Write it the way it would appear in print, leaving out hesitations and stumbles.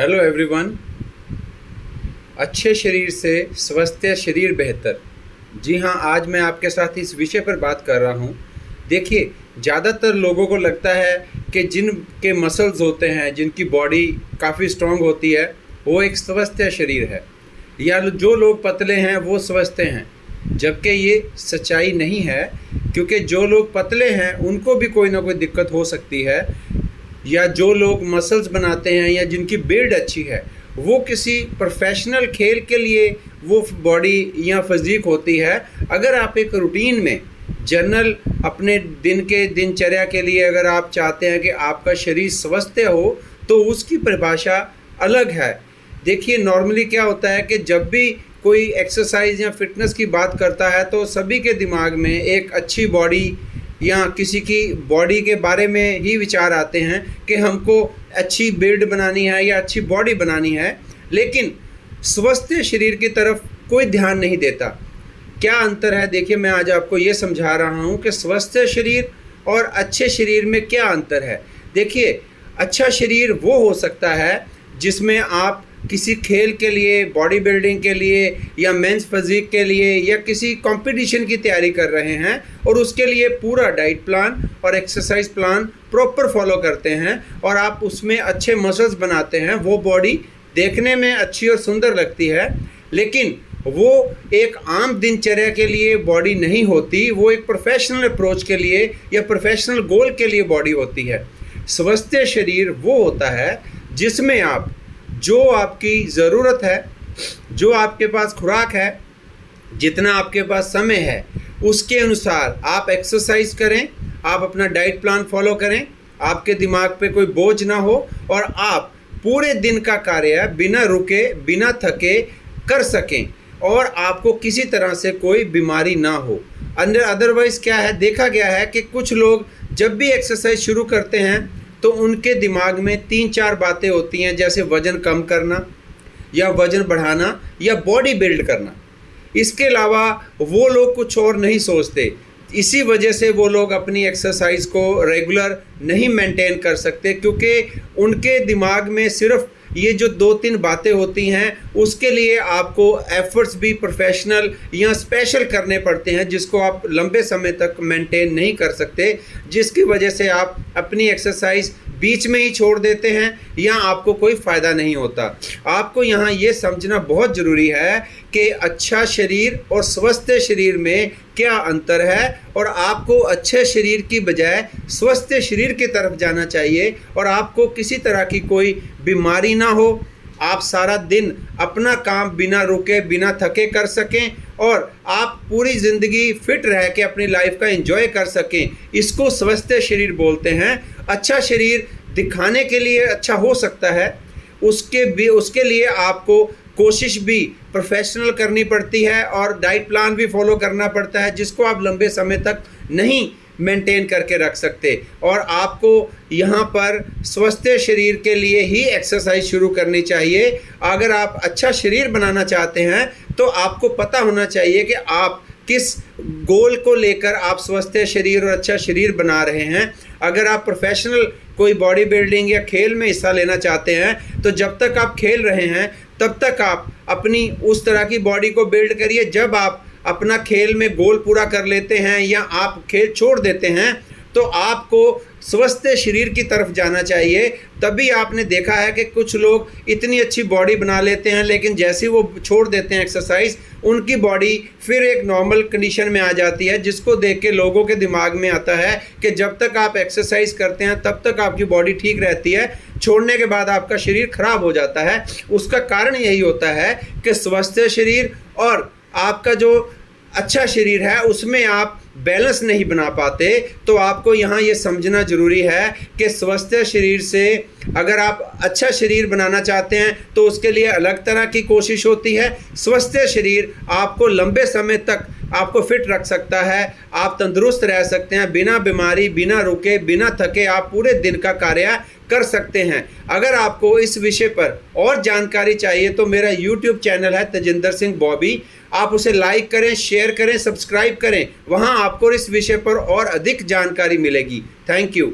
Hello everyone. अच्छे शरीर से स्वस्थ शरीर बेहतर। जी हाँ, आज मैं आपके साथ इस विषय पर बात कर रहा हूँ। देखिए, ज़्यादातर लोगों को लगता है कि जिनके मसल्स होते हैं, जिनकी बॉडी काफ़ी स्ट्रॉन्ग होती है, वो एक स्वस्थ शरीर है, या जो लोग पतले हैं वो स्वस्थ हैं। जबकि ये सच्चाई नहीं है, क्योंकि जो लोग पतले हैं उनको भी कोई ना कोई दिक्कत हो सकती है, या जो लोग मसल्स बनाते हैं या जिनकी बिल्ड अच्छी है, वो किसी प्रोफेशनल खेल के लिए वो बॉडी या फिजिक होती है। अगर आप एक रूटीन में जनरल अपने दिन के दिनचर्या के लिए अगर आप चाहते हैं कि आपका शरीर स्वस्थ हो, तो उसकी परिभाषा अलग है। देखिए, नॉर्मली क्या होता है कि जब भी कोई एक्सरसाइज या फिटनेस की बात करता है तो सभी के दिमाग में एक अच्छी बॉडी या किसी की बॉडी के बारे में ही विचार आते हैं कि हमको अच्छी बिल्ड बनानी है या अच्छी बॉडी बनानी है, लेकिन स्वस्थ शरीर की तरफ कोई ध्यान नहीं देता। क्या अंतर है? देखिए, मैं आज आपको ये समझा रहा हूँ कि स्वस्थ शरीर और अच्छे शरीर में क्या अंतर है। देखिए, अच्छा शरीर वो हो सकता है जिसमें आप किसी खेल के लिए, बॉडी बिल्डिंग के लिए या मेंस फिजिक के लिए या किसी कंपटीशन की तैयारी कर रहे हैं और उसके लिए पूरा डाइट प्लान और एक्सरसाइज प्लान प्रॉपर फॉलो करते हैं और आप उसमें अच्छे मसल्स बनाते हैं। वो बॉडी देखने में अच्छी और सुंदर लगती है, लेकिन वो एक आम दिनचर्या के लिए बॉडी नहीं होती, वो एक प्रोफेशनल अप्रोच के लिए या प्रोफेशनल गोल के लिए बॉडी होती है। स्वस्थ शरीर वो होता है जिसमें आप जो आपकी ज़रूरत है, जो आपके पास खुराक है, जितना आपके पास समय है, उसके अनुसार आप एक्सरसाइज करें, आप अपना डाइट प्लान फॉलो करें, आपके दिमाग पे कोई बोझ ना हो और आप पूरे दिन का कार्य बिना रुके, बिना थके कर सकें और आपको किसी तरह से कोई बीमारी ना हो। अदरवाइज़ क्या है, देखा गया है कि कुछ लोग जब भी एक्सरसाइज शुरू करते हैं तो उनके दिमाग में 3-4 बातें होती हैं, जैसे वज़न कम करना या वज़न बढ़ाना या बॉडी बिल्ड करना। इसके अलावा वो लोग कुछ और नहीं सोचते। इसी वजह से वो लोग अपनी एक्सरसाइज को रेगुलर नहीं मेंटेन कर सकते, क्योंकि उनके दिमाग में सिर्फ ये जो 2-3 बातें होती हैं, उसके लिए आपको एफर्ट्स भी प्रोफेशनल या स्पेशल करने पड़ते हैं, जिसको आप लंबे समय तक मेंटेन नहीं कर सकते, जिसकी वजह से आप अपनी एक्सरसाइज बीच में ही छोड़ देते हैं या आपको कोई फ़ायदा नहीं होता। आपको यहाँ ये समझना बहुत ज़रूरी है कि अच्छा शरीर और स्वस्थ शरीर में क्या अंतर है और आपको अच्छे शरीर की बजाय स्वस्थ शरीर की तरफ जाना चाहिए और आपको किसी तरह की कोई बीमारी ना हो, आप सारा दिन अपना काम बिना रुके, बिना थके कर सकें और आप पूरी ज़िंदगी फिट रह के अपनी लाइफ का एंजॉय कर सकें। इसको स्वस्थ शरीर बोलते हैं। अच्छा शरीर दिखाने के लिए अच्छा हो सकता है, उसके लिए आपको कोशिश भी प्रोफेशनल करनी पड़ती है और डाइट प्लान भी फॉलो करना पड़ता है, जिसको आप लंबे समय तक नहीं मेंटेन करके रख सकते। और आपको यहाँ पर स्वस्थ शरीर के लिए ही एक्सरसाइज शुरू करनी चाहिए। अगर आप अच्छा शरीर बनाना चाहते हैं तो आपको पता होना चाहिए कि आप किस गोल को लेकर आप स्वस्थ शरीर और अच्छा शरीर बना रहे हैं। अगर आप प्रोफेशनल कोई बॉडी बिल्डिंग या खेल में हिस्सा लेना चाहते हैं तो जब तक आप खेल रहे हैं तब तक आप अपनी उस तरह की बॉडी को बिल्ड करिए। जब आप अपना खेल में गोल पूरा कर लेते हैं या आप खेल छोड़ देते हैं तो आपको स्वस्थ शरीर की तरफ जाना चाहिए। तभी आपने देखा है कि कुछ लोग इतनी अच्छी बॉडी बना लेते हैं, लेकिन जैसे ही वो छोड़ देते हैं एक्सरसाइज, उनकी बॉडी फिर एक नॉर्मल कंडीशन में आ जाती है, जिसको देख के लोगों के दिमाग में आता है कि जब तक आप एक्सरसाइज करते हैं तब तक आपकी बॉडी ठीक रहती है, छोड़ने के बाद आपका शरीर खराब हो जाता है। उसका कारण यही होता है कि स्वस्थ शरीर और आपका जो अच्छा शरीर है उसमें आप बैलेंस नहीं बना पाते। तो आपको यहाँ ये समझना ज़रूरी है कि स्वस्थ शरीर से अगर आप अच्छा शरीर बनाना चाहते हैं तो उसके लिए अलग तरह की कोशिश होती है। स्वस्थ शरीर आपको लंबे समय तक आपको फिट रख सकता है, आप तंदुरुस्त रह सकते हैं, बिना बीमारी, बिना रुके, बिना थके आप पूरे दिन का कार्य कर सकते हैं। अगर आपको इस विषय पर और जानकारी चाहिए तो मेरा YouTube चैनल है तजिंदर सिंह बॉबी, आप उसे लाइक करें, शेयर करें, सब्सक्राइब करें। वहाँ आपको इस विषय पर और अधिक जानकारी मिलेगी। Thank you.